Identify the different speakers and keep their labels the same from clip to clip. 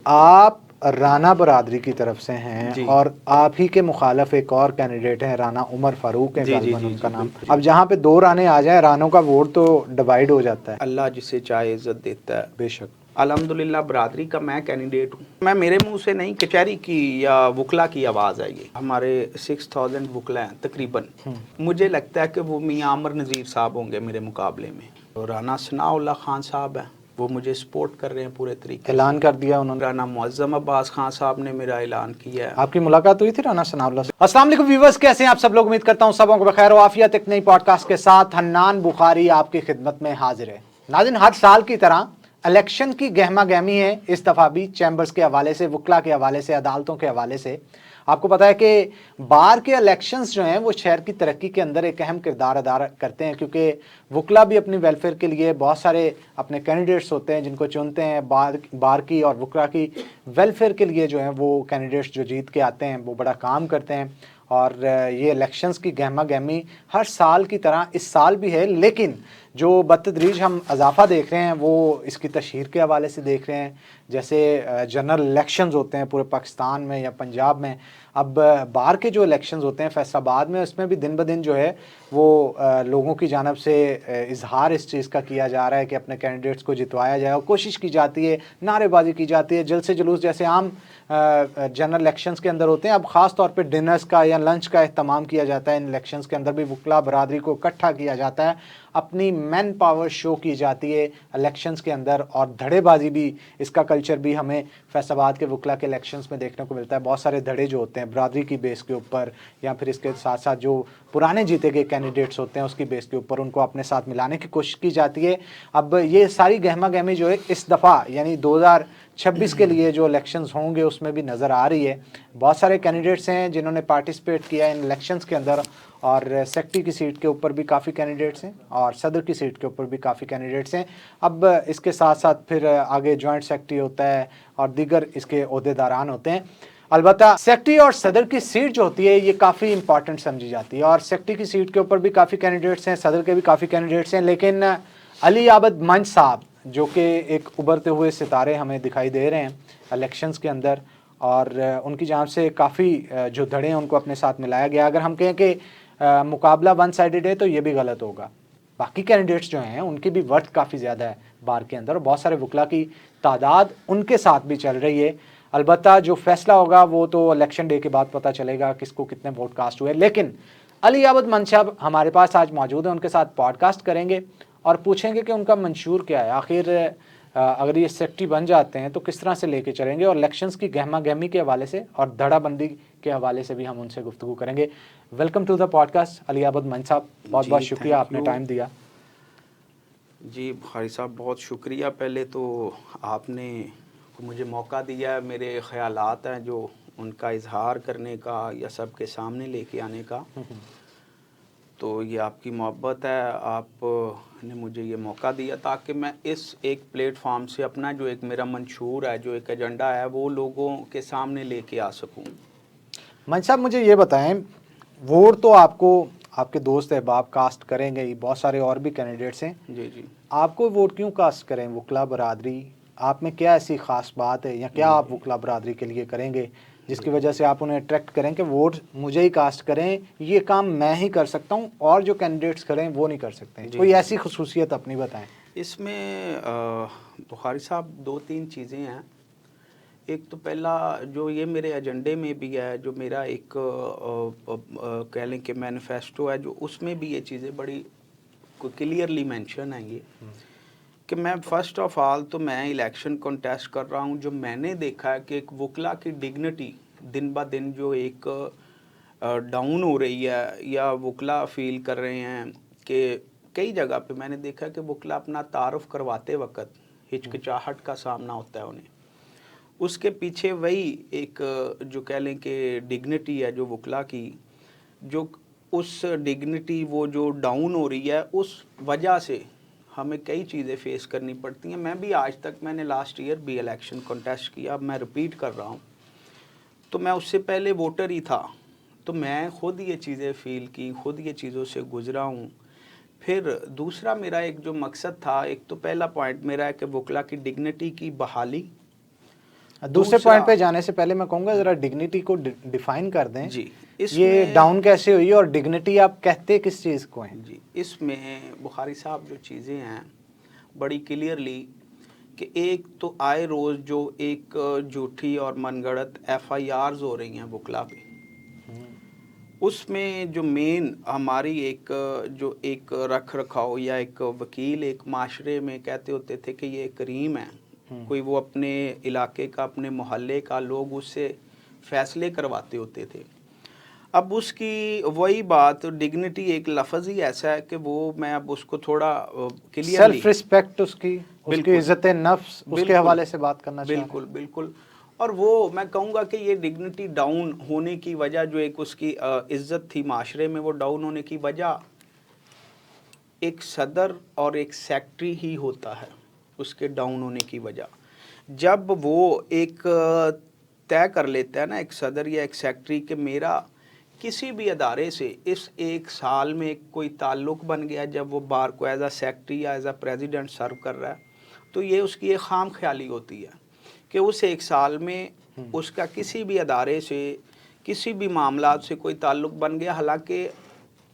Speaker 1: आप राना बरादरी की तरफ से हैं
Speaker 2: जी
Speaker 1: और आप ही के मुखालफ एक और कैंडिडेट हैं, राना उमर फारूक है
Speaker 2: जी जी
Speaker 1: गालिबन
Speaker 2: जी
Speaker 1: उनका
Speaker 2: जी
Speaker 1: नाम।
Speaker 2: बिल्कुल।
Speaker 1: अब जहाँ पे दो राने आ जाएं, रानों का वोट तो डिवाइड हो जाता है।
Speaker 2: अल्लाह जिसे चाहे इज्जत देता है।
Speaker 1: बेशक।
Speaker 2: अल्हम्दुलिल्लाह बरादरी का मैं कैंडिडेट हूँ। मैं मेरे मुंह से नहीं, कचहरी की या वकला की आवाज़ है। ये हमारे 6000 वकला हैं तकरीबन। मुझे लगता है कि वो मियां आमर नज़ीर साहब होंगे मेरे मुकाबले में। तो राना सनाउल्लाह खान साहब हैं, वो मुझे सपोर्ट कर रहे हैं पूरे तरीके से।
Speaker 1: ऐलान कर दिया उन्होंने।
Speaker 2: राना मुअज़्ज़म अब्बास खान साहब ने मेरा ऐलान किया है।
Speaker 1: आपकी मुलाकात हुई थी राना सनाउल्लाह से? अस्सलाम वालेकुम व्यूअर्स, कैसे हैं आप सब लोग? उम्मीद करता हूं सबों को बखैर व आफियत। एक नई पॉडकास्ट के साथ हन्नान बुखारी आपकी खिदमत में हाजिर है। नाज़रीन, हर साल की तरह इलेक्शन की गहमा गहमी है इस दफ़ा भी, चैम्बर्स के हवाले से, वकला के हवाले से, अदालतों के हवाले से। आपको पता है कि बार के इलेक्शंस जो हैं वो शहर की तरक्की के अंदर एक अहम किरदार अदा करते हैं, क्योंकि वकला भी अपनी वेलफेयर के लिए बहुत सारे अपने कैंडिडेट्स होते हैं जिनको चुनते हैं। बार की और वकला की वेलफेयर के लिए जो है वो कैंडिडेट्स जो जीत के आते हैं वो बड़ा काम करते हैं। और ये इलेक्शंस की गहमा गहमी हर साल की तरह इस साल भी है, लेकिन जो बतदरीज हम इजाफा देख रहे हैं वो इसकी तशहीर के हवाले से देख रहे हैं। जैसे जनरल इलेक्शंस होते हैं पूरे पाकिस्तान में या पंजाब में, अब बाहर के जो इलेक्शंस होते हैं फैसलाबाद में, उसमें भी दिन ब दिन जो है वो लोगों की जानब से इजहार इस चीज़ का किया जा रहा है कि अपने कैंडिडेट्स को जितवाया जाए, और कोशिश की जाती है, नारेबाजी की जाती है, जलसे जुलूस जैसे आम जनरल इलेक्शंस के अंदर होते हैं। अब ख़ास तौर पे डिनर्स का या लंच का इस्तेमाल किया जाता है इन इलेक्शंस के अंदर भी। वकला बरादरी को इकट्ठा किया जाता है, अपनी मैन पावर शो की जाती है इलेक्शंस के अंदर, और धड़ेबाजी भी, इसका कल्चर भी हमें फैसलाबाद के वकला के इलेक्शंस में देखने को मिलता है। बहुत सारे धड़े जो होते हैं बरादरी की बेस के ऊपर, या फिर इसके साथ साथ जो पुराने जीते गए कैंडिडेट्स होते हैं उसकी बेस के ऊपर, उनको अपने साथ मिलाने की कोशिश की जाती है। अब ये सारी गहमा गहमी जो है इस दफ़ा यानी 2026 के लिए जो इलेक्शंस होंगे उसमें भी नज़र आ रही है। बहुत सारे कैंडिडेट्स हैं जिन्होंने पार्टिसिपेट किया इन इलेक्शंस के अंदर, और सेक्रेटरी की सीट के ऊपर भी काफ़ी कैंडिडेट्स हैं और सदर की सीट के ऊपर भी काफ़ी कैंडिडेट्स हैं। अब इसके साथ साथ फिर आगे जॉइंट सेक्रेटरी होता है और दीगर इसके ओहदेदारान होते हैं। अलबत्ता सेक्रेटरी और सदर की सीट जो होती है ये काफ़ी इंपॉर्टेंट समझी जाती है, और सेक्रेटरी की सीट के ऊपर भी काफ़ी कैंडिडेट्स हैं, सदर के भी काफ़ी कैंडिडेट्स हैं। लेकिन अली आबद मंच साहब जो कि एक उभरते हुए सितारे हमें दिखाई दे रहे हैं इलेक्शंस के अंदर, और उनकी जानिब से काफ़ी जो धड़े हैं उनको अपने साथ मिलाया गया। अगर हम कहें कि मुकाबला वन साइडेड है तो ये भी गलत होगा। बाकी कैंडिडेट्स जो हैं उनकी भी वर्थ काफ़ी ज़्यादा है बार के अंदर, और बहुत सारे वकला की तादाद उनके साथ भी चल रही है। अलबत्ता जो फैसला होगा वो तो इलेक्शन डे के बाद पता चलेगा किसको कितने वोट कास्ट हुए। लेकिन अली आबद मंच साहब हमारे पास आज मौजूद हैं, उनके साथ पॉडकास्ट करेंगे और पूछेंगे कि उनका मंशूर क्या है, आखिर अगर ये सेक्रेटरी बन जाते हैं तो किस तरह से लेके चलेंगे, और इलेक्शंस की गहमा गहमी के हवाले से और धड़ाबंदी के हवाले से भी हम उनसे गुफ्तगू करेंगे। Welcome to the podcast Ali Abad मंच साहब, बहुत बहुत शुक्रिया आपने टाइम दिया।
Speaker 2: जी बुखारी साहब, बहुत शुक्रिया। पहले तो आपने मुझे मौका दिया है, मेरे ख़यालात हैं जो उनका इजहार करने का या सबके सामने लेके आने का, तो ये आपकी मोहब्बत है। आपने मुझे ये मौका दिया ताकि मैं इस एक प्लेटफॉर्म से अपना जो एक मेरा मंशूर है, जो एक एजेंडा है, वो लोगों के सामने लेके आ सकूं।
Speaker 1: मंच साहब मुझे ये बताएं, वोट तो आपको आपके दोस्त अहबाब कास्ट करेंगे ही, बहुत सारे और भी कैंडिडेट्स हैं,
Speaker 2: जी जी
Speaker 1: आपको वोट क्यों कास्ट करें वकला बरादरी? आप में क्या ऐसी ख़ास बात है या क्या आप वकला बरादरी के लिए करेंगे जिसकी वजह से आप उन्हें अट्रैक्ट करें कि वोट मुझे ही कास्ट करें, ये काम मैं ही कर सकता हूँ और जो कैंडिडेट्स करें वो नहीं कर सकते? कोई ऐसी खसूसियत अपनी बताएं।
Speaker 2: इसमें बुखारी साहब 2-3 चीज़ें हैं। एक तो पहला जो ये मेरे एजेंडे में भी है, जो मेरा एक कह लें कि मैनिफेस्टो है, जो उसमें भी ये चीज़ें बड़ी क्लियरली मेंशन है ये कि मैं फ़र्स्ट ऑफ ऑल तो मैं इलेक्शन कॉन्टेस्ट कर रहा हूँ। जो मैंने देखा है कि एक वकला की डिग्निटी दिन ब दिन जो एक डाउन हो रही है, या वकला फील कर रहे हैं कि कई जगह पे मैंने देखा है कि वकला अपना तारुफ करवाते वक्त हिचकिचाहट का सामना होता है उन्हें। उसके पीछे वही एक जो कह लें कि डिग्निटी है जो वकला की, जो उस डिग्निटी वो जो डाउन हो रही है, उस वजह से हमें कई चीज़ें फेस करनी पड़ती हैं। मैं भी आज तक, मैंने लास्ट ईयर भी इलेक्शन कॉन्टेस्ट किया, अब मैं रिपीट कर रहा हूँ, तो मैं उससे पहले वोटर ही था, तो मैं ख़ुद ये चीज़ें फ़ील की, ख़ुद ये चीज़ों से गुज़रा हूँ। फिर दूसरा मेरा एक जो मकसद था, एक तो पहला पॉइंट मेरा है कि वकला की डिग्निटी की बहाली,
Speaker 1: दूसरे पॉइंट पे जाने से पहले मैं कहूँगा ज़रा डिग्निटी को डिफाइन कर दें
Speaker 2: जी।
Speaker 1: ये
Speaker 2: इसमें
Speaker 1: डाउन कैसे हुई और डिग्निटी आप कहते किस चीज़ को हैं?
Speaker 2: जी, इसमें बुखारी साहब जो चीज़ें हैं बड़ी क्लियरली कि एक तो आए रोज़ जो एक झूठी और मनगढ़ंत एफआईआर्स हो रही हैं वकला पे, उसमें जो मेन हमारी एक जो एक रख रखाव या एक वकील एक माशरे में कहते होते थे कि ये करीम है, कोई वो अपने इलाके का अपने मोहल्ले का लोग उससे फैसले करवाते होते थे। अब उसकी वही बात डिग्निटी एक लफ्ज़ ही ऐसा है कि वो मैं अब उसको थोड़ा क्लियरली
Speaker 1: सेल्फ रिस्पेक्ट उसकी
Speaker 2: बिल्कुल।
Speaker 1: इज्जत नफ्स उसके
Speaker 2: बिल्कुल,
Speaker 1: हवाले से बात करना चाह रहे
Speaker 2: बिल्कुल बिल्कुल। और वो मैं कहूँगा कि ये डिग्निटी डाउन होने की वजह जो एक उसकी इज्जत थी माशरे में, वो डाउन होने की वजह एक सदर और एक सेक्रेटरी ही होता है। उसके डाउन होने की वजह जब वो एक तय कर लेता है ना एक सदर या एक सेक्रेटरी कि मेरा किसी भी अदारे से इस एक साल में कोई ताल्लुक़ बन गया, जब वो बार को एज आ सेक्रेटरी या एज आ प्रेसिडेंट सर्व कर रहा है, तो ये उसकी एक खाम ख्याली होती है कि उस एक साल में उसका किसी भी अदारे से किसी भी मामलात से कोई ताल्लुक़ बन गया, हालांकि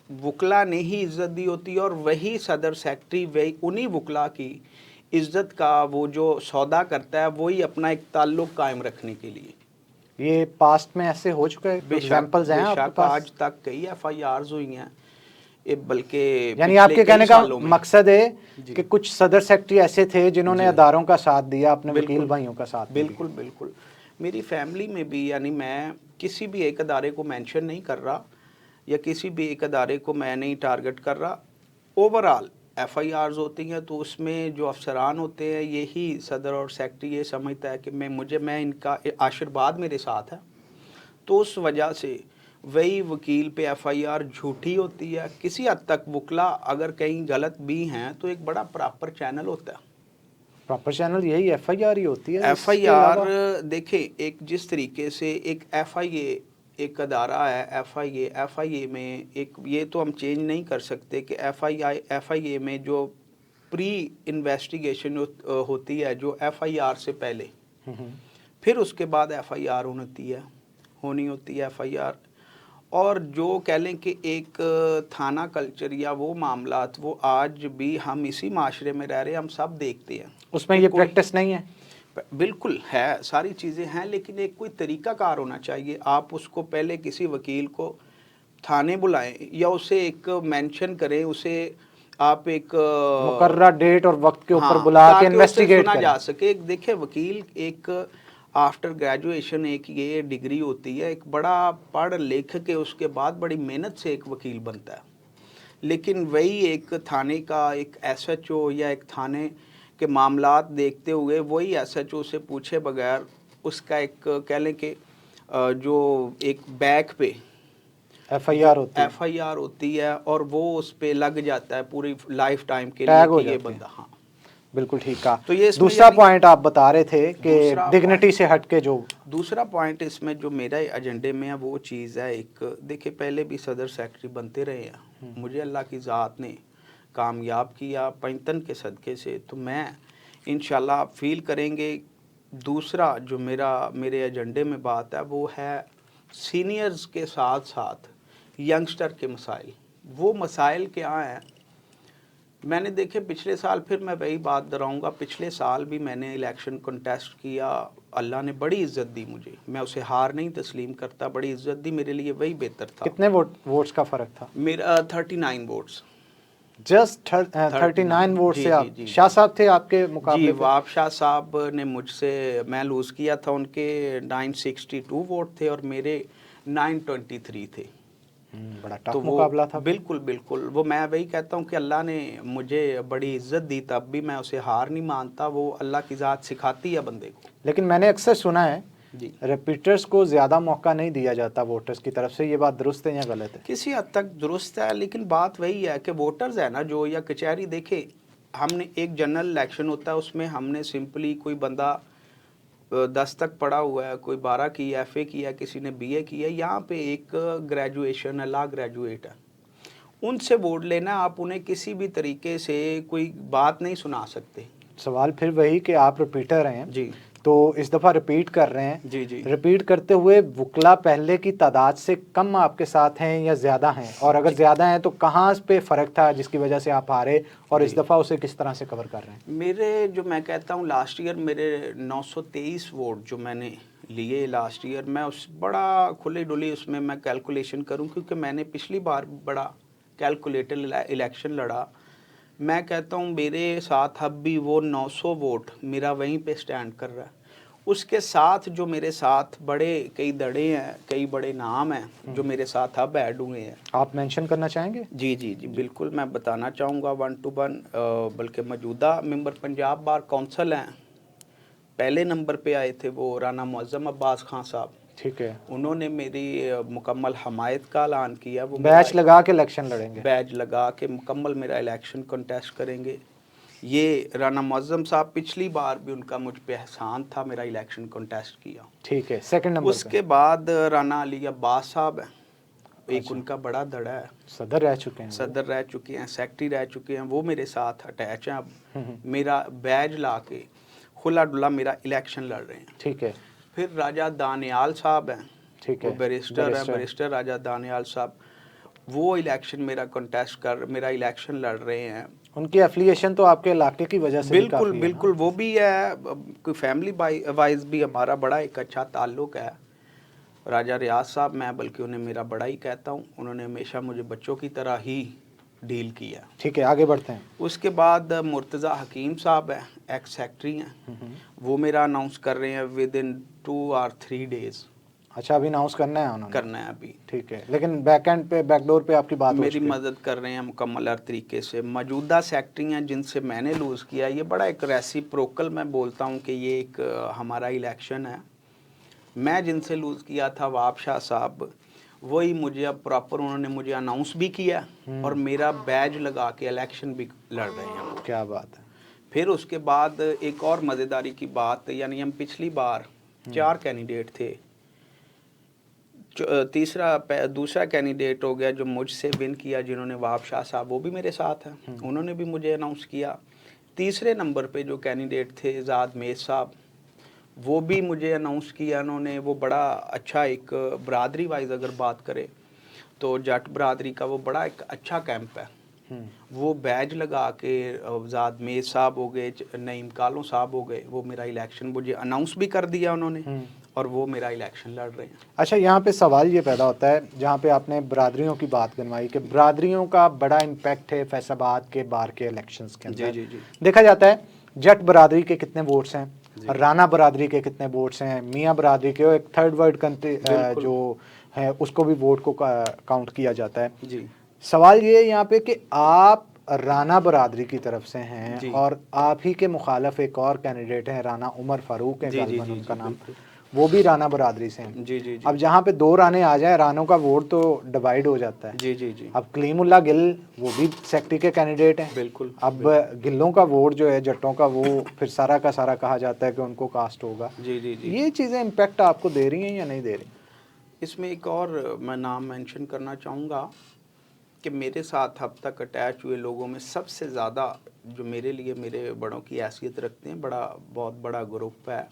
Speaker 2: वकला ने ही इज़्ज़त दी होती है और वही सदर सेक्रेटरी वही उन्हीं वकला की इज़्ज़त का वो जो सौदा करता है, वही अपना एक ताल्लुक़ कायम रखने के लिए।
Speaker 1: ये पास्ट में ऐसे हो चुका है, एग्जांपल्स हैं आपके
Speaker 2: बेशक
Speaker 1: पास?
Speaker 2: आज तक कई एफआईआर्स हुई हैं, ये बल्कि
Speaker 1: यानी
Speaker 2: पिछले
Speaker 1: आपके
Speaker 2: कई
Speaker 1: कहने का
Speaker 2: सालों में।
Speaker 1: मकसद है
Speaker 2: जी।
Speaker 1: कि कुछ सदर सेक्रेटरी ऐसे थे जिन्होंने
Speaker 2: जी।
Speaker 1: अदारों का साथ दिया, अपने
Speaker 2: बिल्कुल।
Speaker 1: वकील भाइयों का साथ नहीं
Speaker 2: बिल्कुल बिल्कुल। मेरी फैमिली में भी, यानी मैं किसी भी एक अदारे को मेंशन नहीं कर रहा या किसी भी एक अदारे को मैं नहीं टारगेट कर रहा, ओवरऑल एफआईआर्स होती हैं तो उसमें जो अफसरान होते हैं यही सदर और सेक्रेटरी ये समझता है कि मैं इनका आशीर्वाद मेरे साथ है, तो उस वजह से वही वकील पे एफआईआर झूठी होती है। किसी हद तक वकला अगर कहीं गलत भी हैं तो एक बड़ा प्रॉपर चैनल होता है।
Speaker 1: प्रॉपर चैनल यही एफआईआर ही होती है।
Speaker 2: एफआईआर देखें, एक जिस तरीके से एक एफआईए एक अदारा है, एफआईए में एक ये तो हम चेंज नहीं कर सकते कि एफआईए में जो प्री इन्वेस्टिगेशन होती है जो एफआईआर से पहले, फिर उसके बाद एफआईआर होनी होती है एफआईआर। और जो कह लें कि एक थाना कल्चर या वो मामलात वो आज भी हम इसी माशरे में रह रहे हैं, हम सब देखते हैं।
Speaker 1: उसमें ये प्रैक्टिस नहीं है?
Speaker 2: बिल्कुल है, सारी चीज़ें हैं, लेकिन एक कोई तरीकाकार होना चाहिए। आप उसको पहले किसी वकील को थाने बुलाएं या उसे एक मेंशन करें, उसे आप एक
Speaker 1: मुकर्रर डेट और वक्त के ऊपर बुला के
Speaker 2: ताकि उसे
Speaker 1: इन्वेस्टिगेट
Speaker 2: सुना
Speaker 1: करें।
Speaker 2: जा सके। देखिए वकील एक आफ्टर ग्रेजुएशन एक ये डिग्री होती है, एक बड़ा पढ़ लिख के उसके बाद बड़ी मेहनत से एक वकील बनता है, लेकिन वही एक थाने का एक एसएचओ या एक थाने के मामलात देखते हुए वही एसएचओ से पूछे बगैर उसका एक कह लें कि जो एक बैक पे एफआईआर होती है और वो उस पे लग जाता है पूरी लाइफ टाइम के लिए कि ये बंदा। हाँ
Speaker 1: बिल्कुल ठीक कहा।
Speaker 2: तो ये
Speaker 1: दूसरा पॉइंट आप बता रहे थे कि डिग्निटी से हटके जो
Speaker 2: दूसरा पॉइंट इसमें जो मेरा एजेंडे में है वो चीज़ है, एक देखिए पहले भी सदर सेक्रेटरी बनते रहे हैं, मुझे अल्लाह की ज़ात ने कामयाब किया पैंतन के सदक़े से, तो मैं इंशाल्लाह आप फील करेंगे। दूसरा जो मेरे एजेंडे में बात है वो है सीनियर्स के साथ साथ यंगस्टर के मसाइल। वो मसाइल क्या हैं, मैंने देखे पिछले साल, फिर मैं वही बात दोहराऊंगा, पिछले साल भी मैंने इलेक्शन कंटेस्ट किया, अल्लाह ने बड़ी इज्जत दी मुझे, मैं उसे हार नहीं तस्लीम करता, बड़ी इज्जत दी, मेरे लिए वही बेहतर था।
Speaker 1: कितने वोट्स का फर्क था?
Speaker 2: मेरा 39 वोट्स,
Speaker 1: जस्ट 39 वोट से आप शाह साहब थे आपके मुकाबले?
Speaker 2: जी, वाब शाह साहब ने मुझसे, मैं लूज़ किया था, उनके 962 वोट थे और मेरे 923 थे।
Speaker 1: बड़ा टफ मुकाबला था।
Speaker 2: बिल्कुल बिल्कुल, वो मैं वही कहता हूँ कि अल्लाह ने मुझे बड़ी इज्जत दी, तब भी मैं उसे हार नहीं मानता, वो अल्लाह की ज़ात सिखाती है बंदे को।
Speaker 1: लेकिन मैंने अक्सर सुना है
Speaker 2: जी,
Speaker 1: रिपीटर्स को ज़्यादा मौका नहीं दिया जाता वोटर्स की तरफ से, ये बात दुरुस्त है या गलत है?
Speaker 2: किसी हद तक दुरुस्त है, लेकिन बात वही है कि वोटर्स है ना जो, या कचहरी देखे, हमने एक जनरल इलेक्शन होता है उसमें हमने सिंपली कोई बंदा 10 तक पढ़ा हुआ है, कोई 12 की FA किया, किसी ने BA किया, यहाँ पे एक ग्रेजुएशन है, ला ग्रेजुएट है, उनसे वोट लेना, आप उन्हें किसी भी तरीके से कोई बात नहीं सुना सकते।
Speaker 1: सवाल फिर वही कि आप रिपीटर हैं
Speaker 2: जी,
Speaker 1: तो इस दफ़ा रिपीट कर रहे हैं।
Speaker 2: जी जी।
Speaker 1: रिपीट करते हुए वकला पहले की तादाद से कम आपके साथ हैं या ज़्यादा हैं, और अगर ज़्यादा हैं तो कहाँ पे फ़र्क था जिसकी वजह से आप हारे, और इस दफ़ा उसे किस तरह से कवर कर रहे हैं?
Speaker 2: मेरे जो मैं कहता हूँ लास्ट ईयर मेरे 923 वोट जो मैंने लिए लास्ट ईयर, मैं उस बड़ा खुली डुली उसमें मैं कैलकुलेशन करूँ, क्योंकि मैंने पिछली बार बड़ा कैलकुलेटेड इलेक्शन लड़ा। मैं कहता हूँ मेरे साथ अब भी वो 900 वोट मेरा वहीं पे स्टैंड कर रहा है। उसके साथ जो मेरे साथ बड़े कई दड़े हैं, कई बड़े नाम हैं जो मेरे साथ अब ऐड हुए हैं।
Speaker 1: आप मेंशन करना चाहेंगे?
Speaker 2: जी जी जी बिल्कुल, मैं बताना चाहूँगा 1 to 1। बल्कि मौजूदा मेंबर पंजाब बार कौंसल हैं, पहले नंबर पे आए थे वो राना मुअज़्ज़म अब्बास खान साहब।
Speaker 1: ठीक है।
Speaker 2: उन्होंने मेरी मुकम्मल हमायत का ऐलान किया। वो
Speaker 1: बैच लगा के इलेक्शन लड़ेंगे?
Speaker 2: बैज लगा के मुकम्मल मेरा इलेक्शन कंटेस्ट करेंगे। ये राना मुअज़्ज़म साहब, पिछली बार भी उनका मुझ पे एहसान था, मेरा इलेक्शन कंटेस्ट किया।
Speaker 1: ठीक है। सेकंड नंबर
Speaker 2: उसके बाद राना अली अब्बास साहब हैं, एक
Speaker 1: अच्छा।
Speaker 2: उनका बड़ा धड़ा है,
Speaker 1: सदर रह चुके हैं वो।
Speaker 2: सदर रह चुके हैं, सेक्रेटरी रह चुके हैं, वो मेरे साथ अटैच हैं। अब
Speaker 1: हम्म।
Speaker 2: मेरा बैज ला के खुला डुला मेरा इलेक्शन लड़ रहे हैं।
Speaker 1: ठीक है।
Speaker 2: फिर राजा दानियाल साहब हैं,
Speaker 1: ठीक
Speaker 2: वो
Speaker 1: है।
Speaker 2: बैरिस्टर हैं, बैरिस्टर राजा दानियाल साहब, वो इलेक्शन मेरा कंटेस्ट कर मेरा इलेक्शन लड़ रहे हैं।
Speaker 1: उनकी एफिलिएशन तो आपके इलाके की वजह से भी
Speaker 2: बिल्कुल
Speaker 1: काफ़ी है ना?
Speaker 2: बिल्कुल, वो भी है। कोई फैमिली वाइज भी हमारा बड़ा एक अच्छा ताल्लुक है। राजा रियाज साहब, मैं बल्कि उन्हें मेरा बड़ा ही कहता हूँ, उन्होंने हमेशा मुझे बच्चों की तरह ही डील किया।
Speaker 1: ठीक है, आगे बढ़ते हैं।
Speaker 2: उसके बाद मुर्तज़ा हकीम साहब हैं, एक्स सेक्रेटरी हैं, वो मेरा अनाउंस कर रहे हैं विद इन 2 or 3 days।
Speaker 1: अच्छा, अभी अनाउंस करना है उन्होंने?
Speaker 2: करना है अभी।
Speaker 1: ठीक है, लेकिन बैक एंड पे, बैकडोर पे आपकी बात हो
Speaker 2: मेरी
Speaker 1: चुकी है?
Speaker 2: मदद कर रहे हैं मुकम्मल हर तरीके से। मौजूदा सेक्रेटरी हैं जिनसे मैंने लूज़ किया, ये बड़ा एक रेसिप्रोकल मैं बोलता हूँ कि ये एक हमारा इलेक्शन है। मैं जिनसे लूज़ किया था वाब शाह साहब, वही मुझे अब प्रॉपर उन्होंने मुझे अनाउंस भी किया और मेरा बैज लगा के इलेक्शन भी लड़ रहे हैं वो।
Speaker 1: क्या बात है।
Speaker 2: फिर उसके बाद एक और मज़ेदारी की बात, यानी हम पिछली बार 4 कैंडिडेट थे, दूसरा कैंडिडेट हो गया जो मुझसे विन किया, जिन्होंने वाब शाह साहब, वो भी मेरे साथ हैं, उन्होंने भी मुझे अनाउंस किया। तीसरे नंबर पे जो कैंडिडेट थे ज़ाद मेज साहब, वो भी मुझे अनाउंस किया उन्होंने। वो बड़ा अच्छा एक बरादरी वाइज अगर बात करें तो जट बरादरी का वो बड़ा एक अच्छा कैंप है। वो बैज लगा के ज़ाद मेज साहब हो गए, नईम कालों साहब हो गए, वो मेरा इलेक्शन मुझे अनाउंस भी कर दिया उन्होंने और वो मेरा इलेक्शन लड़ रहे हैं।
Speaker 1: अच्छा, यहाँ पे सवाल ये पैदा होता है, जहाँ पे आपने बरादरियों की बात करवाई कि बरादरियों का बड़ा इम्पैक्ट है फैसलाबाद के बार के इलेक्शंस के अंदर।
Speaker 2: जी जी।
Speaker 1: देखा जाता है जट बरादरी के कितने वोट्स हैं, राना बरादरी के कितने वोट्स हैं, मियाँ बरादरी के, एक थर्ड वर्ल्ड कंट्री जो है उसको भी वोट को काउंट किया जाता है
Speaker 2: जी।
Speaker 1: सवाल ये है यहाँ पे कि आप राना बरादरी की तरफ से हैं
Speaker 2: जी।
Speaker 1: और आप ही के मुखालफ एक और कैंडिडेट हैं, राना उमर फारूक है
Speaker 2: जी जी
Speaker 1: गालिबन
Speaker 2: जी
Speaker 1: उनका
Speaker 2: जी,
Speaker 1: नाम,
Speaker 2: बिल्कुल।
Speaker 1: वो भी राना बरादरी से हैं।
Speaker 2: जी जी जी।
Speaker 1: अब जहाँ पे 2 राने आ जाए, रानों का वोट तो डिवाइड हो जाता है।
Speaker 2: जी जी जी,
Speaker 1: अब कलीमुल्ला गिल वो भी सेक्रेटरी के कैंडिडेट हैं।
Speaker 2: बिल्कुल।
Speaker 1: अब गिल्लों का वोट जो है जट्टों का, वो फिर सारा का सारा कहा जाता है कि उनको कास्ट होगा।
Speaker 2: जी जी जी।
Speaker 1: ये चीज़ें इम्पैक्ट आपको दे रही हैं या नहीं दे रही?
Speaker 2: इसमें एक और मैं नाम मेंशन करना चाहूँगा कि मेरे साथ अब तक अटैच हुए लोगों में सबसे ज़्यादा जो मेरे लिए मेरे बड़ों की हैसियत रखते हैं, बहुत बड़ा ग्रुप है,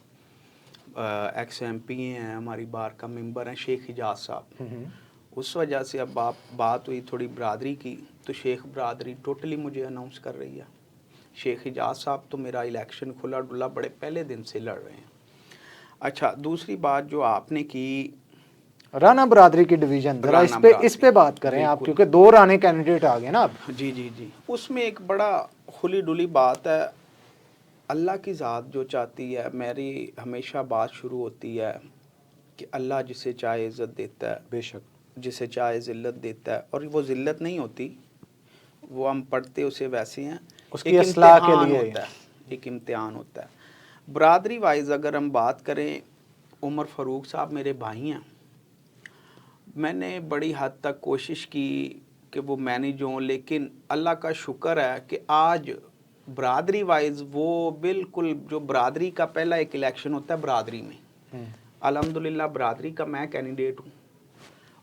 Speaker 2: एक्स MP हैं, हमारी बार का मेंबर हैं, शेख हिजाज साहब। उस वजह से अब बात हुई थोड़ी बरादरी की, तो शेख बरादरी टोटली मुझे अनाउंस कर रही है। शेख हिजाज साहब तो मेरा इलेक्शन खुला डुला बड़े पहले दिन से लड़ रहे हैं। अच्छा, दूसरी बात जो आपने की,
Speaker 1: राना बरादरी की डिवीजन, जरा इस पे बात करें आप, क्योंकि 2 राने कैंडिडेट आ गए ना अब।
Speaker 2: जी जी जी। उसमें एक बड़ा खुली डुली बात है, अल्लाह की ज़ात जो चाहती है, मेरी हमेशा बात शुरू होती है कि अल्लाह जिसे चाहे इज़्ज़त देता है,
Speaker 1: बेशक,
Speaker 2: जिसे चाहे ज़िल्लत देता है, और वो ज़िल्लत नहीं होती, वो हम पढ़ते उसे वैसे हैं,
Speaker 1: उसकी इस्लाह के लिए
Speaker 2: होता है, एक इम्तिहान होता है। बरादरी वाइज अगर हम बात करें, उमर फ़ारूक साहब मेरे भाई हैं। मैंने बड़ी हद तक कोशिश की कि वो मैनेज हों, लेकिन अल्लाह का शुक्र है कि आज बरादरी वाइज वो बिल्कुल, जो बरादरी का पहला एक इलेक्शन होता है बरादरी में, अल्हम्दुलिल्लाह बरादरी का मैं कैंडिडेट हूँ।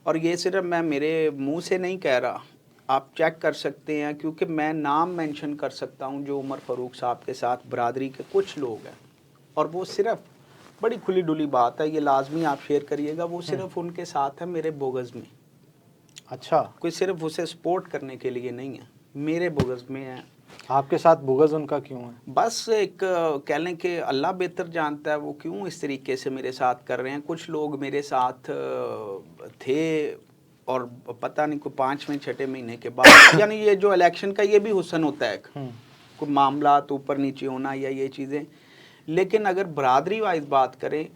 Speaker 2: और ये सिर्फ मैं मेरे मुंह से नहीं कह रहा, आप चेक कर सकते हैं, क्योंकि मैं नाम मेंशन कर सकता हूँ जो उमर फ़ारूक साहब के साथ बरादरी के कुछ लोग हैं, और वो सिर्फ बड़ी खुली डुली बात है, ये लाजमी आप शेयर करिएगा। वो सिर्फ उनके साथ है मेरे बोगस में,
Speaker 1: अच्छा,
Speaker 2: कोई सिर्फ उसे सपोर्ट करने के लिए नहीं है, मेरे बोगस में है।
Speaker 1: आपके साथ बुगज उनका क्यों है?
Speaker 2: बस एक कह लें कि अल्लाह बेहतर जानता है वो क्यों इस तरीके से मेरे साथ कर रहे हैं। कुछ लोग मेरे साथ थे और पता नहीं कोई 5वें 6ठे महीने के बाद यानी ये जो इलेक्शन का ये भी हुस्न होता है, कोई मामला तो ऊपर नीचे होना या ये चीज़ें। लेकिन अगर बरादरी वाइज बात करें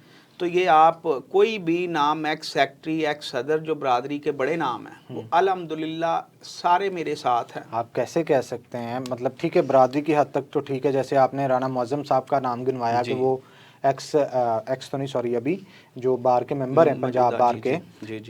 Speaker 2: तो ये आप कोई भी नाम एक्स सेक्रेटरी एक्स सदर जो बरादरी के बड़े नाम हैं वो अल्हम्दुलिल्लाह सारे मेरे साथ हैं।
Speaker 1: आप कैसे कह सकते हैं? मतलब ठीक है, बरादरी की हद तक तो ठीक है, जैसे आपने राना मुअज्जम साहब का नाम गिनवाया कि वो एक्स तो नहीं, सॉरी, अभी जो बार के मेंबर हैं पंजाब बार के,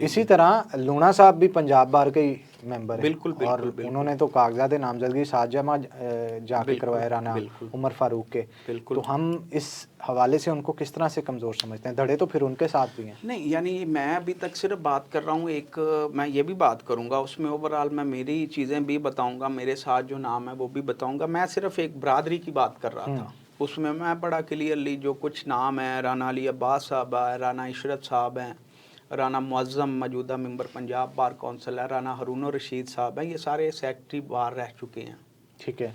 Speaker 1: इसी तरह लूणा साहब भी पंजाब बार के ही मेंबर हैं।
Speaker 2: बिल्कुल,
Speaker 1: और उन्होंने तो कागजात नामजदगी साथ जमा जाके करवाए राना उमर फारूक के। तो हम इस हवाले से उनको किस तरह से कमज़ोर समझते हैं? धड़े तो फिर उनके साथ भी हैं।
Speaker 2: नहीं, यानी मैं अभी तक सिर्फ बात कर रहा हूँ, एक मैं ये भी बात करूँगा उसमें ओवरऑल मैं मेरी चीज़ें भी बताऊँगा, मेरे साथ जो नाम है वो भी बताऊँगा। मैं सिर्फ एक बरादरी की बात कर रहा था, उसमें मैं बड़ा क्लियरली जो कुछ नाम है, राना अली अब्बास साहब है, राना इशरत साहब हैं, राना मुअज्जम मौजूदा मेंबर पंजाब बार कौंसिल है, राना हारून रशीद साहब हैं, ये सारे सेक्रेटरी बार रह चुके हैं।
Speaker 1: ठीक है।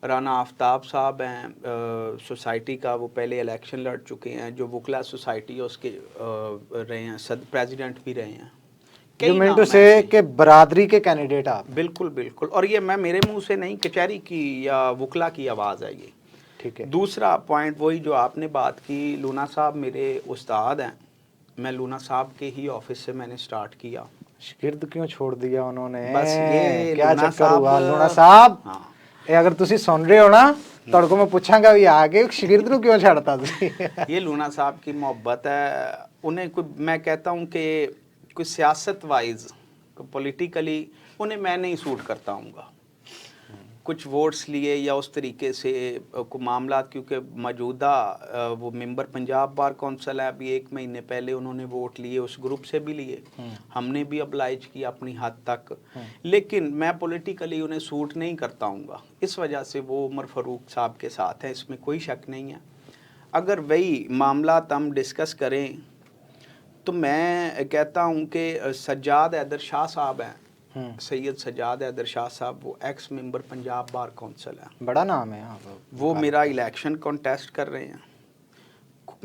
Speaker 2: राना आफ्ताब साहब हैं सोसाइटी का, वो पहले इलेक्शन लड़ चुके हैं, जो वकला सोसाइटी है उसके रहे हैं, प्रेसिडेंट भी रहे हैं।
Speaker 1: यू मीन टू से कि बरादरी के कैंडिडेट आप?
Speaker 2: बिल्कुल बिल्कुल, और ये मैं मेरे मुंह से नहीं, कचहरी की या वकला की आवाज़ है ये।
Speaker 1: ठीक है।
Speaker 2: दूसरा पॉइंट वही जो आपने बात की, लूना साहब मेरे उस्ताद हैं, मैं लूना साहब के ही ऑफिस से मैंने स्टार्ट किया।
Speaker 1: शिगिर्द क्यों छोड़ दिया उन्होंने?
Speaker 2: बस ये
Speaker 1: क्या चक्कर हुआ लूना साहब?
Speaker 2: हाँ,
Speaker 1: अगर तुसी सुन रहे हो ना तो मैं पूछांगा भी आगे शिगिर्द ਨੂੰ क्यों छाड़ता तुसी?
Speaker 2: ये लूना साहब की मोहब्बत है, उन्हें कोई, मैं कहता हूँ कि कोई सियासत वाइज पॉलिटिकली उन्हें मैं नहीं सूट करता हूँगा, कुछ वोट्स लिए या उस तरीके से को मामला, क्योंकि मौजूदा वो मेंबर पंजाब बार कौंसिल है, अभी 1 महीने पहले उन्होंने वोट लिए, उस ग्रुप से भी लिए, हमने भी अप्लाइज किया अपनी हद तक, लेकिन मैं पॉलिटिकली उन्हें सूट नहीं करता हूँगा, इस वजह से वो उमर फारूक साहब के साथ है, इसमें कोई शक नहीं है। अगर वही मामला हम डिस्कस करें तो मैं कहता हूँ कि सज्जाद हैदर शाह साहब हैं, सैयद सज्जाद हैदर शाह साहब, वो x member Punjab bar council है,
Speaker 1: बड़ा नाम है।
Speaker 2: वो मेरा इलेक्शन कॉन्टेस्ट कर रहे हैं,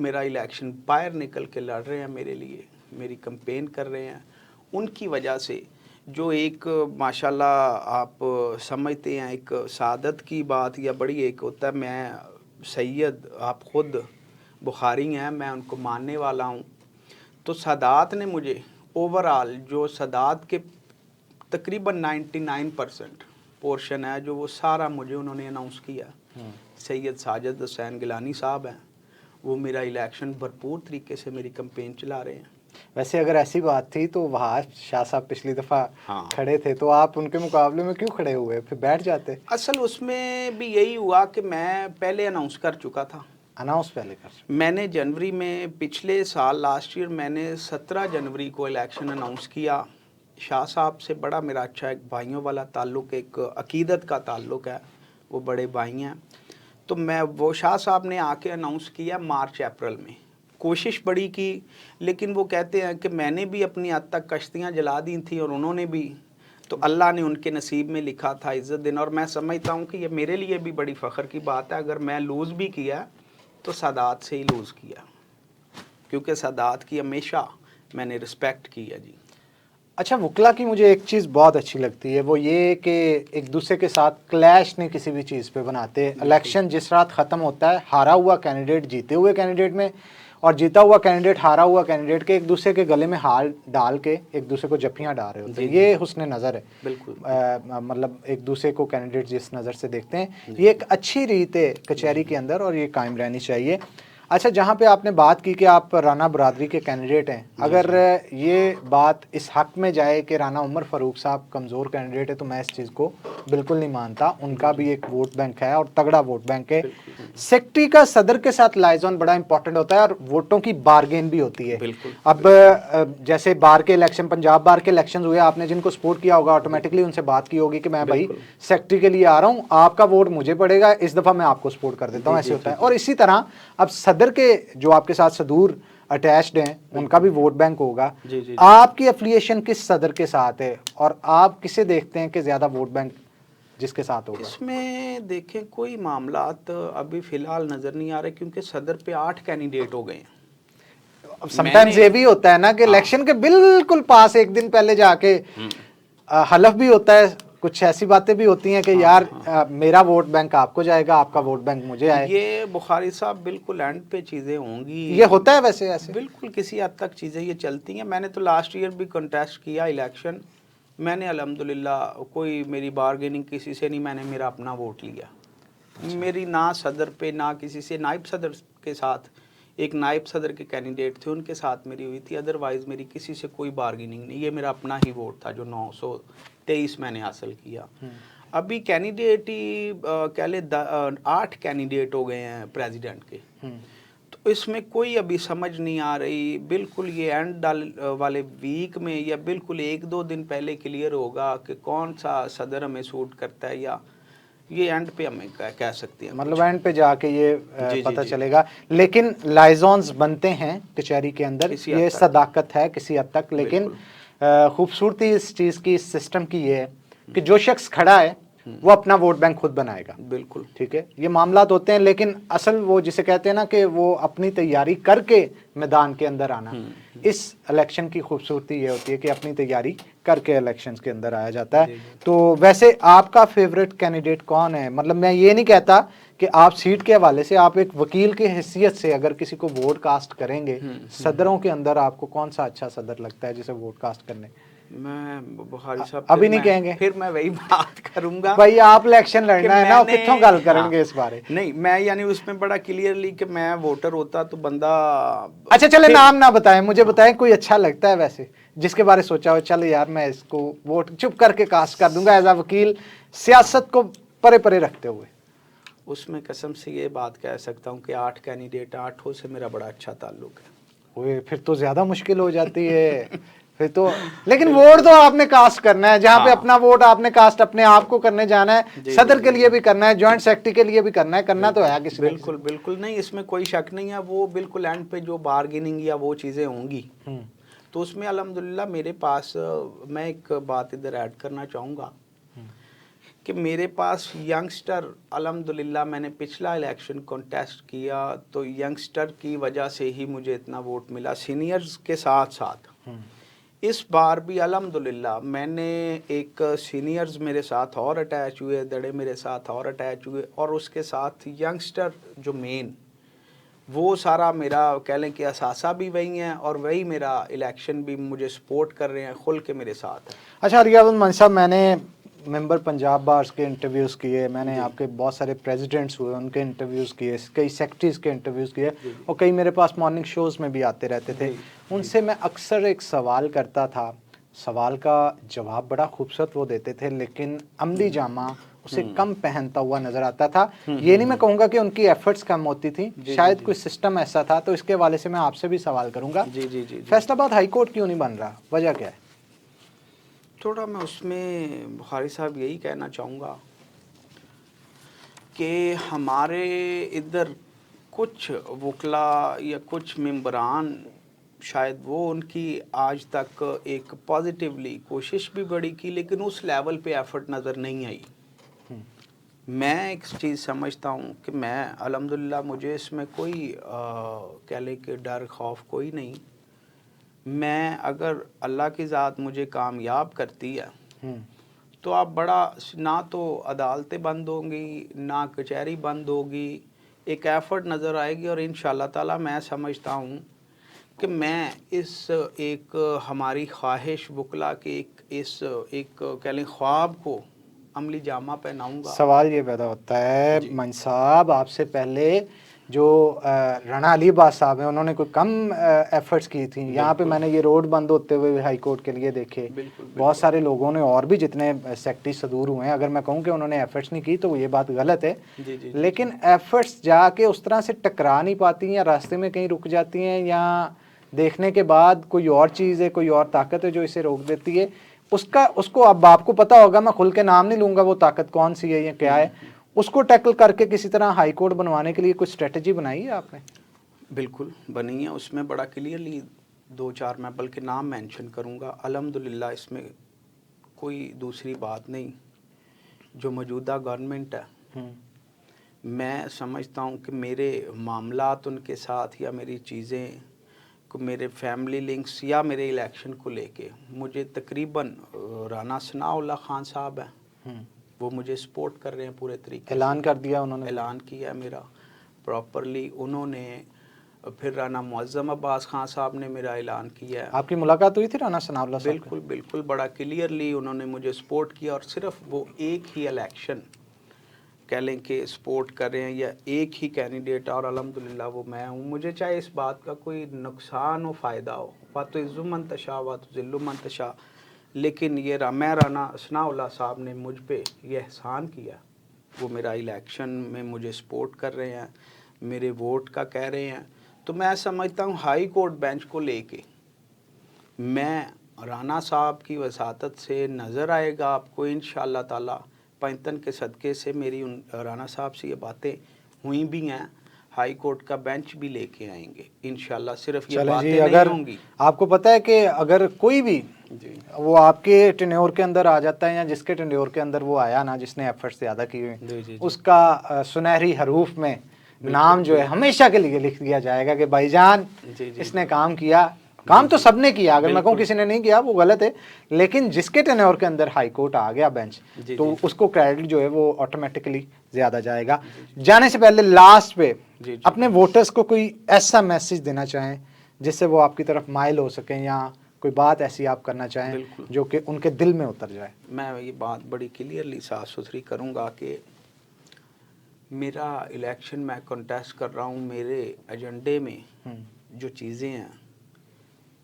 Speaker 2: मेरा इलेक्शन बाहर निकल के लड़ रहे हैं मेरे लिए, मेरी कैंपेन कर रहे हैं। उनकी वजह से जो एक माशाल्लाह आप समझते हैं एक सादत की बात या बड़ी एक होता है, मैं सैयद आप ख़ुद बुखारी हैं, मैं उनको मानने वाला हूँ, तो सादात ने मुझे ओवरऑल जो सादात के तकरीबन 99% पोर्शन है जो वो सारा मुझे उन्होंने अनाउंस किया। सैयद साजिद हुसैन गिलानी साहब हैं, वो मेरा इलेक्शन भरपूर तरीके से मेरी कैंपेन चला रहे हैं।
Speaker 1: वैसे अगर ऐसी बात थी तो वहाँ शाह साहब पिछली दफ़ा खड़े थे, तो आप उनके मुकाबले में क्यों खड़े हुए, फिर बैठ जाते?
Speaker 2: असल उसमें भी यही हुआ कि मैं पहले अनाउंस कर चुका था।
Speaker 1: अनाउंस पहले कर चुका? मैंने
Speaker 2: जनवरी में पिछले साल लास्ट ईयर मैंने 17 जनवरी को इलेक्शन अनाउंस किया। शाह साहब से बड़ा मेरा अच्छा एक भाइयों वाला ताल्लुक़, एक अकीदत का ताल्लुक़ है, वो बड़े भाई हैं। तो मैं वो शाह साहब ने आके अनाउंस किया मार्च अप्रैल में, कोशिश बड़ी की, लेकिन वो कहते हैं कि मैंने भी अपनी हद तक कश्तियाँ जला दी थी और उन्होंने भी, तो अल्लाह ने उनके नसीब में लिखा था इज़्ज़त देना। और मैं समझता हूँ कि ये मेरे लिए भी बड़ी फ़ख्र की बात है, अगर मैं लूज़ भी किया तो सादात से ही लूज़ किया, क्योंकि सादात की हमेशा मैंने रिस्पेक्ट की है जी।
Speaker 1: अच्छा, वकला की मुझे एक चीज़ बहुत अच्छी लगती है, वो ये कि एक दूसरे के साथ क्लैश नहीं किसी भी चीज़ पे बनाते। इलेक्शन जिस रात ख़त्म होता है, हारा हुआ कैंडिडेट जीते हुए कैंडिडेट में और जीता हुआ कैंडिडेट हारा हुआ कैंडिडेट के एक दूसरे के गले में हार डाल के एक दूसरे को जफ्फियाँ डाल रहे होते हैं। ये हुस्न नज़र है,
Speaker 2: बिल्कुल।
Speaker 1: मतलब एक दूसरे को कैंडिडेट जिस नज़र से देखते हैं, ये एक अच्छी रीत है कचहरी के अंदर और ये कायम रहनी चाहिए। अच्छा, जहाँ पे आपने बात की कि आप राना बरादरी के कैंडिडेट हैं, अगर ये बात इस हक में जाए कि राना उमर फारूक साहब कमज़ोर कैंडिडेट है, तो मैं इस चीज़ को बिल्कुल नहीं मानता। उनका भी एक वोट बैंक है और तगड़ा वोट बैंक है। सेक्रेटरी का सदर के साथ लाइजॉन बड़ा इंपॉर्टेंट होता है और वोटों की बारगेन भी होती है। अब जैसे बार के इलेक्शन, पंजाब बार के इलेक्शन हुए, आपने जिनको सपोर्ट किया होगा ऑटोमेटिकली उनसे बात की होगी कि मैं भाई सेक्रेटरी के लिए आ रहा हूँ, आपका वोट मुझे पड़ेगा, इस दफ़ा मैं आपको सपोर्ट कर देता हूँ, ऐसे होता है। और इसी तरह अब सदर सदर के जो आपके साथ सदूर अटैच्ड हैं उनका भी वोट बैंक होगा।
Speaker 2: जी, जी, जी।
Speaker 1: आपकी एफिलिएशन किस सदर के साथ है और आप किसे देखते हैं कि ज़्यादा वोट बैंक जिसके साथ होगा?
Speaker 2: इसमें देखें कोई मामलात अभी फ़िलहाल नज़र नहीं आ रहे, क्योंकि सदर पे 8 कैंडिडेट हो गए हैं।
Speaker 1: समटाइम्स ये भी होता है ना कि इलेक्शन के बिल्कुल पास एक दिन पहले जाके हलफ भी होता है, कुछ ऐसी बातें भी होती हैं कि यार मेरा वोट बैंक आपको जाएगा, आपका वोट बैंक मुझे आए।
Speaker 2: ये बुखारी साहब बिल्कुल एंड पे चीज़ें होंगी।
Speaker 1: ये होता है वैसे ऐसे?
Speaker 2: बिल्कुल किसी हद तक चीज़ें ये चलती हैं। मैंने तो लास्ट ईयर भी कंटेस्ट किया इलेक्शन, मैंने अल्हम्दुलिल्लाह कोई मेरी बारगेनिंग किसी से नहीं, मैंने मेरा अपना वोट लिया। अच्छा। मेरी ना सदर पे ना किसी से, नायब सदर के साथ एक नायब सदर के कैंडिडेट थे उनके साथ मेरी हुई थी, अदरवाइज़ मेरी किसी से कोई बारगेनिंग नहीं। ये मेरा अपना ही वोट था जो 923 मैंने हासिल किया। अभी कैंडिडेट ही कह ले 8 कैंडिडेट हो गए हैं प्रेसिडेंट के। तो इसमें कोई अभी समझ नहीं आ रही। बिल्कुल ये एंड वाले वीक में या बिल्कुल 1-2 दिन पहले क्लियर होगा कि कौन सा सदर हमें सूट करता है, या ये एंड पे हमें कह सकते हैं,
Speaker 1: मतलब एंड पे जाके ये
Speaker 2: जी,
Speaker 1: पता
Speaker 2: जी।
Speaker 1: चलेगा। लेकिन लाइजॉन्स बनते हैं कचहरी के अंदर,
Speaker 2: किसी
Speaker 1: ये
Speaker 2: हद तक।
Speaker 1: सदाकत है किसी हद तक। लेकिन खूबसूरती इस चीज़ की, इस सिस्टम की ये है कि जो शख्स खड़ा है वो अपना वोट बैंक खुद बनाएगा।
Speaker 2: बिल्कुल
Speaker 1: ठीक है, ये मामलात होते हैं, लेकिन असल वो जिसे कहते हैं ना कि वो अपनी तैयारी करके मैदान के अंदर आना, इस इलेक्शन की खूबसूरती ये होती है कि अपनी तैयारी करके इलेक्शंस के अंदर आया जाता है। तो वैसे आपका फेवरेट कैंडिडेट कौन है? मतलब मैं ये नहीं कहता कि आप सीट के हवाले से, आप एक वकील की हैसियत से अगर किसी को वोट कास्ट करेंगे सदरों के अंदर, आपको कौन सा अच्छा सदर लगता है जिसे वोट कास्ट करने?
Speaker 2: मैं बुखारी साहब
Speaker 1: अभी नहीं कहेंगे,
Speaker 2: फिर मैं वही बात करूंगा
Speaker 1: भाई आप इलेक्शन लड़ना है ना, कितों गल करेंगे इस बारे?
Speaker 2: नहीं, मैं यानी उसमें बड़ा क्लियरली कि मैं वोटर होता तो बंदा।
Speaker 1: अच्छा चले नाम ना बताएं, मुझे बताएं कोई अच्छा लगता है वैसे जिसके बारे सोचा हो, चल यार मैं इसको वोट चुप करके कास्ट कर दूंगा एज अ वकील, सियासत को परे परे रखते हुए।
Speaker 2: उसमें कसम से ये बात कह सकता हूँ कि 8 कैंडिडेट, 8 से मेरा बड़ा अच्छा ताल्लुक है।
Speaker 1: ओए फिर तो ज्यादा मुश्किल हो जाती है फिर तो। लेकिन वोट तो आपने कास्ट करना है, जहाँ पे अपना वोट आपने कास्ट अपने आप को करने जाना है, सदर के लिए भी करना है, जॉइंट सेक्रेटरी के लिए भी करना है, करना तो है किसी।
Speaker 2: बिल्कुल बिल्कुल नहीं, इसमें कोई शक नहीं है। वो बिल्कुल एंड पे जो बार्गेनिंग या वो चीज़ें होंगी तो उसमें अल्हम्दुलिल्लाह मेरे पास, मैं एक बात इधर ऐड करना चाहूँगा कि मेरे पास यंगस्टर, अल्हम्दुलिल्लाह मैंने पिछला इलेक्शन कॉन्टेस्ट किया तो यंगस्टर की वजह से ही मुझे इतना वोट मिला, सीनियर्स के साथ साथ। इस बार भी अल्हम्दुलिल्लाह मैंने एक सीनियर्स मेरे साथ और अटैच हुए, दड़े मेरे साथ और अटैच हुए, और उसके साथ यंगस्टर जो मेन वो सारा मेरा कह लें कि असासा भी वही हैं और वही मेरा इलेक्शन भी मुझे सपोर्ट कर रहे हैं, खुल के मेरे साथ है।
Speaker 1: अच्छा रियाजुल मान साहब, मैंने मेंबर पंजाब बार्स के इंटरव्यूज़ किए, मैंने आपके बहुत सारे प्रेसिडेंट्स हुए उनके इंटरव्यूज़ किए, कई सेक्रेटरीज़ के इंटरव्यूज़ किए, और कई मेरे पास मॉर्निंग शोज़ में भी आते रहते थे। उनसे मैं अक्सर एक सवाल करता था, सवाल का जवाब बड़ा खूबसूरत वो देते थे, लेकिन अमली जामा उसे कम पहनता हुआ नज़र आता था। ये नहीं मैं कहूँगा कि उनकी एफर्ट्स कम होती थी, शायद कोई सिस्टम ऐसा था। तो इसके हवाले से मैं आपसे भी सवाल करूँगा।
Speaker 2: जी।
Speaker 1: फैसलाबाद हाई कोर्ट क्यों नहीं बन रहा, वजह क्या है?
Speaker 2: थोड़ा मैं उसमें बुखारी साहब यही कहना चाहूँगा कि हमारे इधर कुछ वकला या कुछ मेंबरान, शायद वो उनकी आज तक एक पॉजिटिवली कोशिश भी बड़ी की, लेकिन उस लेवल पे एफर्ट नज़र नहीं आई। मैं एक चीज़ समझता हूँ कि मैं अल्हम्दुलिल्लाह मुझे इसमें कोई कह ले कि डर खौफ कोई नहीं। मैं अगर अल्लाह की ज़ात मुझे कामयाब करती है तो आप बड़ा, ना तो अदालतें बंद होंगी ना कचहरी बंद होगी, एक एफ़र्ट नज़र आएगी, और इंशाअल्लाह ताला मैं समझता हूँ कि मैं इस एक हमारी ख्वाहिश वकला के एक कह लें ख्वाब को अमली जामा पहनाऊँगा।
Speaker 1: सवाल ये पैदा होता है मन साहब, आपसे पहले जो राणा अली बास साहब हैं उन्होंने कोई कम एफर्ट्स की थी यहाँ पे? मैंने ये रोड बंद होते हुए हाई कोर्ट के लिए देखे। बहुत सारे लोगों ने और भी जितने सेक्रेटरी सदूर हुए हैं, अगर मैं कहूँ कि उन्होंने एफर्ट्स नहीं की तो ये बात गलत है। लेकिन एफर्ट्स जाके उस तरह से टकरा नहीं पाती, या रास्ते में कहीं रुक जाती हैं, या देखने के बाद कोई और चीज़ है, कोई और ताकत है जो इसे रोक देती है। उसको अब आपको पता होगा, मैं खुल के नाम नहीं लूँगा वो ताकत कौन सी है या क्या है, उसको टैकल करके किसी तरह हाई कोर्ट बनवाने के लिए कुछ स्ट्रेटजी बनाई है आपने?
Speaker 2: बिल्कुल बनी है, उसमें बड़ा क्लियरली 2-4 मैं बल्कि नाम मेंशन करूँगा। अल्हम्दुलिल्लाह इसमें कोई दूसरी बात नहीं। जो मौजूदा गवर्नमेंट है, मैं समझता हूँ कि मेरे मामलात उनके साथ या मेरी चीज़ें को, मेरे फैमिली लिंक्स या मेरे इलेक्शन को लेके मुझे तकरीबन राना सनाउल्लाह खान साहब हैं, वो मुझे सपोर्ट कर रहे हैं पूरे तरीके
Speaker 1: ऐलान
Speaker 2: से।
Speaker 1: कर दिया उन्होंने?
Speaker 2: ऐलान किया है मेरा प्रॉपरली उन्होंने। फिर राना मुअज़्ज़म अब्बास खान साहब ने मेरा ऐलान किया है।
Speaker 1: आपकी मुलाकात हुई थी राना सनाउल्लाह साहब
Speaker 2: बिल्कुल बिल्कुल, बड़ा क्लियरली उन्होंने मुझे सपोर्ट किया। और सिर्फ वो एक ही इलेक्शन कह लें कि सपोर्ट कर रहे हैं या एक ही कैंडिडेट, और अल्हम्दुलिल्लाह वो मैं हूँ। मुझे चाहे इस बात का कोई नुकसान हो फ़ायदा हो, वा तो इज़्ज़ु मन तशा वा तो ज़िल्लु मन तशा, लेकिन ये मैं राना सनाउल्लाह साहब ने मुझ पे ये एहसान किया। वो मेरा इलेक्शन में मुझे सपोर्ट कर रहे हैं, मेरे वोट का कह रहे हैं। तो मैं समझता हूँ हाई कोर्ट बेंच को लेके मैं राना साहब की वसातत से नज़र आएगा आपको इंशाअल्लाह ताला। पैंतन के सदक़े से मेरी उन राना साहब से ये बातें हुई भी हैं, हाई कोर्ट का बेंच भी लेके आएंगे इंशाअल्लाह। सिर्फ ये
Speaker 1: चलें जी,
Speaker 2: बातें नहीं
Speaker 1: अगर
Speaker 2: होंगी।
Speaker 1: आपको पता है कि अगर कोई भी
Speaker 2: जी
Speaker 1: वो आपके टेन्योर के अंदर आ जाता है या जिसके टेन्योर के अंदर वो आया ना, जिसने एफर्ट्स ज़्यादा किए
Speaker 2: जी जी
Speaker 1: हुए,
Speaker 2: जी
Speaker 1: उसका सुनहरी हरूफ में नाम जो है हमेशा के लिए लिख दिया जाएगा कि भाईजान
Speaker 2: जी जी
Speaker 1: इसने काम किया। काम तो सबने किया, अगर मैं कहूँ
Speaker 2: बिल्कुल।
Speaker 1: किसी ने नहीं किया वो गलत है, लेकिन जिसके टेन्योर के अंदर हाई कोर्ट आ गया बेंच,
Speaker 2: जी
Speaker 1: तो
Speaker 2: जी
Speaker 1: उसको क्रेडिट जो है वो ऑटोमेटिकली ज़्यादा जाएगा। जाने से पहले लास्ट पे
Speaker 2: जी जी
Speaker 1: अपने वोटर्स को कोई ऐसा मैसेज देना चाहें जिससे वो आपकी तरफ माइल हो सकें, या कोई बात ऐसी आप करना चाहें
Speaker 2: बिल्कुल।
Speaker 1: जो कि उनके दिल में उतर जाए?
Speaker 2: मैं ये बात बड़ी क्लियरली साफ सुथरी करूँगा कि मेरा इलेक्शन मैं कंटेस्ट कर रहा हूँ, मेरे एजेंडे में जो चीज़ें हैं,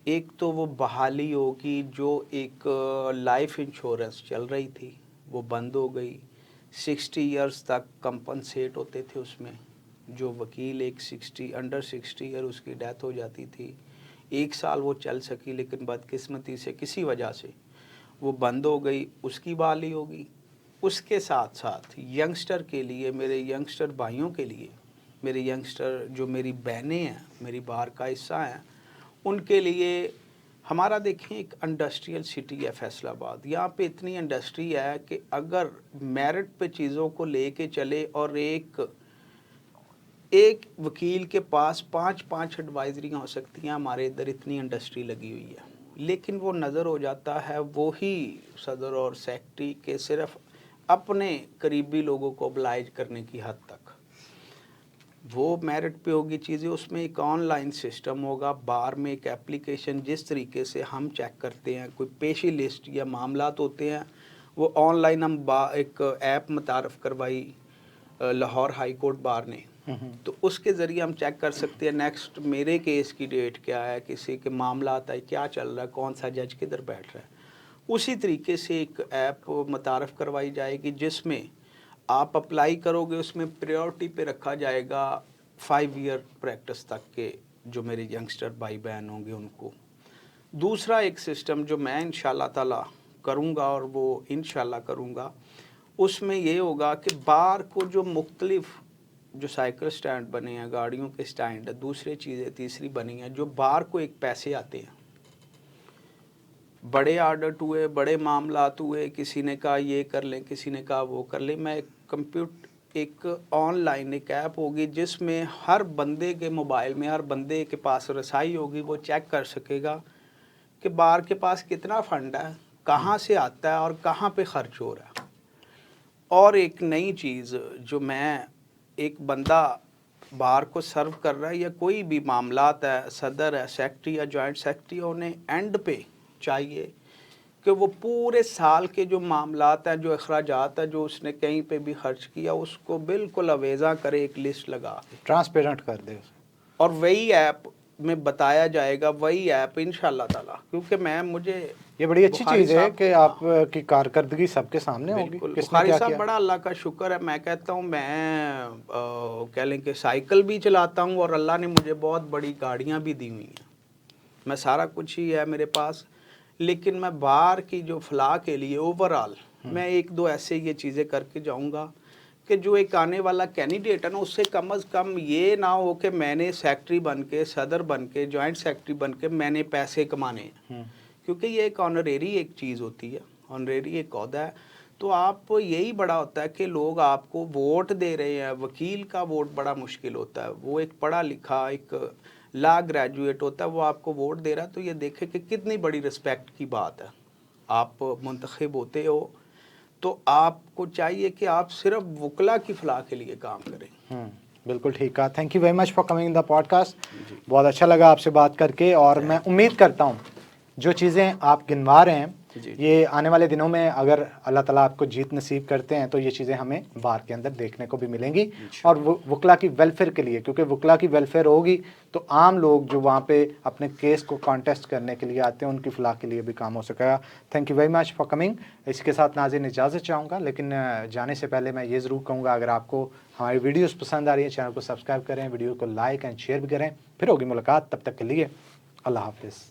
Speaker 2: एक तो वो बहाली होगी जो एक लाइफ इंश्योरेंस चल रही थी वो बंद हो गई। 60 इयर्स तक कंपनसेट होते थे उसमें, जो वकील एक 60 अंडर 60 ईयर उसकी डेथ हो जाती थी, 1 साल वो चल सकी, लेकिन बदकिस्मती से किसी वजह से वो बंद हो गई, उसकी बहाली होगी। उसके साथ साथ यंगस्टर के लिए, मेरे यंगस्टर भाइयों के लिए, मेरे यंगस्टर जो मेरी बहनें हैं, मेरी बार का हिस्सा हैं, उनके लिए हमारा देखें एक इंडस्ट्रियल सिटी है फैसलाबाद। यहाँ पे इतनी इंडस्ट्री है कि अगर मेरिट पे चीज़ों को लेके चले और एक वकील के पास 5-5 एडवाइजरियाँ हो सकती हैं, हमारे इधर इतनी इंडस्ट्री लगी हुई है, लेकिन वो नज़र हो जाता है वही सदर और सेक्रेटरी के सिर्फ अपने करीबी लोगों को oblige करने की हद तक। वो मेरिट पे होगी चीज़ें, उसमें एक ऑनलाइन सिस्टम होगा, बार में एक एप्लीकेशन जिस तरीके से हम चेक करते हैं कोई पेशी लिस्ट या मामलात होते हैं, वो ऑनलाइन हम एक ऐप मुतारफ़ करवाई लाहौर हाई कोर्ट बार ने, तो उसके ज़रिए हम चेक कर सकते हैं नेक्स्ट मेरे केस की डेट क्या है, किसी के मामला आता है क्या चल रहा है, कौन सा जज किधर बैठ रहा है। उसी तरीके से एक ऐप मुतारफ़ करवाई जाएगी जिसमें आप अप्लाई करोगे, उसमें प्रायोरिटी पे रखा जाएगा 5 ईयर प्रैक्टिस तक के जो मेरे यंगस्टर भाई बहन होंगे उनको। दूसरा एक सिस्टम जो मैं इंशाल्लाह ताला करूँगा और वो इंशाल्लाह करूँगा, उसमें ये होगा कि बार को जो मुख्तलिफ जो साइकिल स्टैंड बने हैं, गाड़ियों के स्टैंड है, दूसरी चीज़ें तीसरी बनी हैं, जो बार को एक पैसे आते हैं, बड़े आर्डर हुए, बड़े मामलात हुए, किसी ने कहा ये कर लें, किसी ने कहा वो कर लें, मैं एक ऑनलाइन एक ऐप होगी जिसमें हर बंदे के मोबाइल में, हर बंदे के पास रसाई होगी, वो चेक कर सकेगा कि बार के पास कितना फ़ंड है, कहाँ से आता है और कहाँ पे ख़र्च हो रहा है। और एक नई चीज़ जो मैं, एक बंदा बार को सर्व कर रहा है या कोई भी मामलात है, सदर है, सेक्रेटरी या जॉइंट सेक्रेटरी, उन्हें एंड पे चाहिए कि वो पूरे साल के जो मामलात हैं, जो अखराजात हैं, जो उसने कहीं पे भी खर्च किया, उसको बिल्कुल अवेज़ा करे, एक लिस्ट लगा के
Speaker 1: ट्रांसपेरेंट कर दे उसे।
Speaker 2: और वही ऐप में बताया जाएगा, वही ऐप इंशाल्लाह ताला, क्योंकि मुझे
Speaker 1: ये बड़ी अच्छी
Speaker 2: बुखारी
Speaker 1: चीज़ है
Speaker 2: साहब,
Speaker 1: कि आपकी कारकर्दगी सबके सामने होगी,
Speaker 2: बिल्कुल
Speaker 1: किसने
Speaker 2: बुखारी
Speaker 1: क्या
Speaker 2: साहब,
Speaker 1: किया।
Speaker 2: बड़ा अल्लाह का शुक्र है। मैं कहता हूँ मैं कह लें कि साइकिल भी चलाता हूँ और अल्लाह ने मुझे बहुत बड़ी गाड़ियाँ भी दी हुई हैं, मैं सारा कुछ ही है मेरे पास, लेकिन मैं बाहर की जो फलाह के लिए ओवरऑल मैं 1-2 ऐसे ये चीज़ें करके जाऊंगा कि जो एक आने वाला कैंडिडेट है ना, उससे कम अज़ कम ये ना हो कि मैंने सेक्रेटरी बन के, सदर बन के, जॉइंट सेक्रेटरी बन के मैंने पैसे कमाने हैं। क्योंकि ये एक ऑनरेरी एक चीज़ होती है, ऑनरेरी एक ओहदा है। तो आप यही बड़ा होता है कि लोग आपको वोट दे रहे हैं। वकील का वोट बड़ा मुश्किल होता है, वो एक पढ़ा लिखा एक लॉ ग्रेजुएट होता है, वो आपको वोट दे रहा है। तो ये देखें कि कितनी बड़ी रिस्पेक्ट की बात है। आप मुंतखब होते हो तो आपको चाहिए कि आप सिर्फ वकला की फलाह के लिए काम करें।
Speaker 1: बिल्कुल ठीक कहा। Thank you very much for coming in the podcast. बहुत अच्छा लगा आपसे बात करके, और मैं उम्मीद करता हूँ जो चीज़ें आप गिनवा रहे हैं ये आने वाले दिनों में अगर अल्लाह ताला आपको जीत नसीब करते हैं तो ये चीज़ें हमें बार के अंदर देखने को भी मिलेंगी। और वकला की वेलफेयर के लिए, क्योंकि वकला की वेलफेयर होगी तो आम लोग जो वहाँ पे अपने केस को कॉन्टेस्ट करने के लिए आते हैं उनकी फलाह के लिए भी काम हो सकेगा। Thank you very much for coming. इसके साथ नाज़रीन इजाज़त चाहूँगा, लेकिन जाने से पहले मैं ये ज़रूर कहूँगा, अगर आपको हमारी वीडियोज़ पसंद आ रही है चैनल को सब्सक्राइब करें, वीडियो को लाइक एंड शेयर भी करें। फिर होगी मुलाकात, तब तक के लिए अल्लाह हाफिज़।